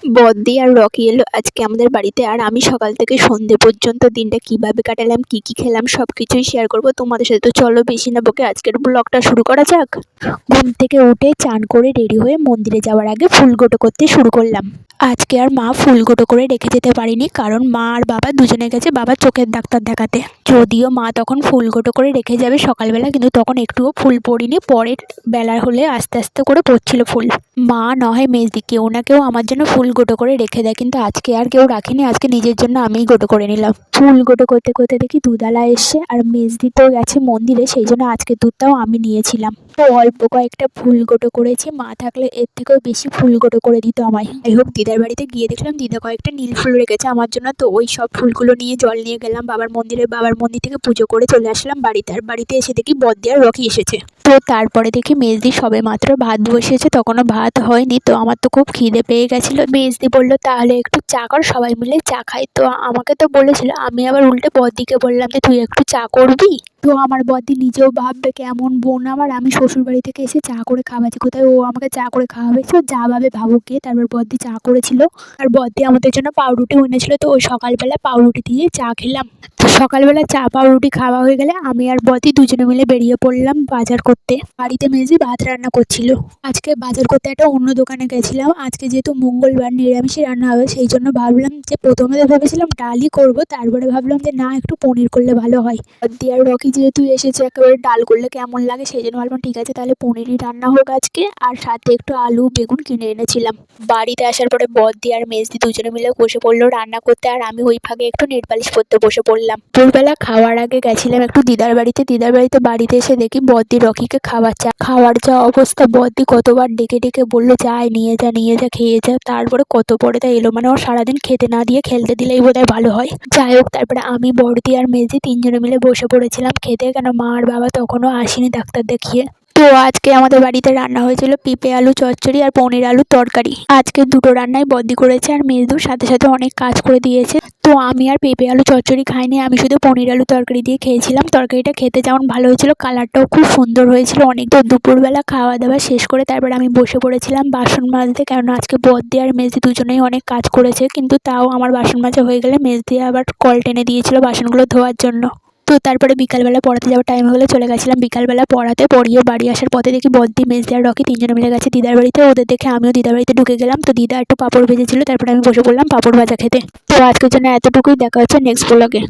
বদ্দি আর Rocky এলো আজকে আমাদের বাড়িতে। আর আমি সকাল থেকে সন্ধে পর্যন্ত দিনটা কিভাবে কাটালাম, কি কি খেলাম, সবকিছুই শেয়ার করব তোমাদের সাথে। তো চলো বেশি না বকে আজকের ব্লগটা শুরু করা যাক। ঘুম থেকে উঠে চান করে রেডি হয়ে মন্দিরে যাওয়ার আগে ফুলগোটো করতে শুরু করলাম। আজকে আর মা ফুলগোটো করে রেখে যেতে পারিনি, কারণ মা আর বাবা দুজনে গেছে বাবার চোখের ডাক্তার দেখাতে। যদিও মা তখন ফুলগোটো করে রেখে যাবে সকালবেলা, কিন্তু তখন একটুও ফুল পড়িনি। পরের বেলা হলে আস্তে আস্তে করে পড়ছিল ফুল। মা নয় মেজদি কেউ না কেউ আমার জন্য ফুল গোটো করে রেখে দেয়, কিন্তু আজকে আর কেউ রাখেনি। আজকে নিজের জন্য আমিই গোটো করে নিলাম। ফুল গোটো করতে করতে দেখি দুধওয়ালা এসছে, আর মেজদি তো গেছে মন্দিরে, সেই জন্য আজকে দুধটাও আমি নিয়েছিলাম। তো অল্প কয়েকটা ফুল গোটো করেছি, মা থাকলে এর থেকেও বেশি ফুল গোটো করে দিত আমায়। যাই হোক, দিদার বাড়িতে গিয়ে দেখলাম দিদা কয়েকটা নীল ফুল রেখেছে আমার জন্য। তো ওই সব ফুলগুলো নিয়ে জল নিয়ে গেলাম বাবার মন্দিরে। বাবার মন্দির থেকে পুজো করে চলে আসলাম বাড়িতে। আর বাড়িতে এসে দেখি বদ্দি আর রকি এসেছে। তো তারপরে দেখি মেজদি সবে মাত্র ভাত বসিয়েছে, তখনও ভাত হয়নি। তো আমার তো খুব খিদে পেয়ে গেছিলো। মেজদি বললো তাহলে একটু চা কর, সবাই মিলে চা খাই। তো আমাকে তো বলেছিল, আমি আবার উল্টে বদ্দিকে বললাম যে তুই একটু চা করবি। তো আমার বদ্দি নিজেও ভাববে কেমন বোন আমার, আমি শ্বশুর বাড়ি থেকে এসে চা করে খাওয়াচ্ছি, কোথায় ও আমাকে চা করে খাওয়াবে। তো যা ভাবে ভাবুক গিয়ে। তারপর বদ্দি চা করেছিল, আর বদ্দি আমাদের জন্য পাউরুটিও এনেছিল। তো ওই সকালবেলা পাউরুটি দিয়ে চা খেলাম। তো সকালবেলা চা পাউরুটি খাওয়া হয়ে গেলে আমি আর বদ্দি দুজনে মিলে বেরিয়ে পড়লাম বাজার করতে। বাড়িতে মেজদি ভাত রান্না করছিল। আজকে বাজার করতে একটা অন্য দোকানে গেছিলাম। আজকে যেহেতু মঙ্গলবার নিরামিষই রান্না হবে, সেই জন্য ভাবলাম যে প্রথমে ভেবেছিলাম ডালই করবো, তারপরে ভাবলাম যে না, একটু পনির করলে ভালো হয়। বদ্দি আর রকি যেহেতু এসেছে, একেবারে ডাল করলে কেমন লাগে, সেই জন্য ভাবলাম ঠিক আছে তাহলে পনিরই রান্না হোক আজকে। আর সাথে একটু আলু বেগুন কিনে এনেছিলাম। বাড়িতে আসার পরে বদ্দি আর মেজদি দুজনে মিলে বসে পড়লো রান্না করতে, আর আমি ওই ফাঁকে একটু নেট পালিশ করতে বসে পড়লাম। দুপুরবেলা খাওয়ার আগে গেছিলাম একটু দিদার বাড়িতে। বাড়িতে এসে দেখি বদ্দি রকিকে খাওয়াচ্ছে। খাওয়ার যা অবস্থা, বদ্দি কতবার ডেকে ডেকে বললো যায় নিয়ে যা নিয়ে যা, খেয়ে যা। তারপরে কত পরে তা এলো, মানে ওর সারাদিন খেতে না দিয়ে খেলতে দিলেই বোধহয় ভালো হয়। যাই হোক, তারপরে আমি বড়দি আর মেজদি তিনজনে মিলে বসে পড়েছিলাম খেতে, কেন মা আর বাবা তখনও আসেনি ডাক্তার দেখিয়ে। তো আজকে আমাদের বাড়িতে রান্না হয়েছিল পেঁপে আলু চচ্চড়ি আর পনির আলুর তরকারি। আজকে দুটো রান্নাই বদ্দি করেছে, আর মেজদুর সাথে সাথে অনেক কাজ করে দিয়েছে। তো আমি আর পেঁপে আলু চচ্চড়ি খাইনি, আমি শুধু পনির আলু তরকারি দিয়ে খেয়েছিলাম। তরকারিটা খেতে যেমন ভালো হয়েছিল, কালারটাও খুব সুন্দর হয়েছিল অনেক। তো দুপুরবেলা খাওয়া দাওয়া শেষ করে তারপর আমি বসে পড়েছিলাম বাসন মাজতে, কারণ আজকে বদ্দি আর মেজদি দুজনেই অনেক কাজ করেছে। কিন্তু তাও আমার বাসন মাজা হয়ে গেলে মেজদি আবার কল টেনে দিয়েছিল বাসনগুলো ধোয়ার জন্য। তো তারপরে বিকালবেলা পড়াতে যাওয়ার টাইম হলে চলে গেছিলাম বিকালবেলা পড়াতে। পড়িয়ে বাড়ি আসার পথে দেখি বদ্দি মেজদি আর রকি তিনজনে মিলে গেছে দিদার বাড়িতে। ওদের দেখে আমিও দিদার বাড়িতে ঢুকে গেলাম। তো দিদা একটু পাঁপড় ভেজেছিল, তারপরে আমি বসে পড়লাম পাঁপড় ভাজা খেতে। তো আজকের জন্য এতটুকুই, দেখা হচ্ছে নেক্সট ব্লগে।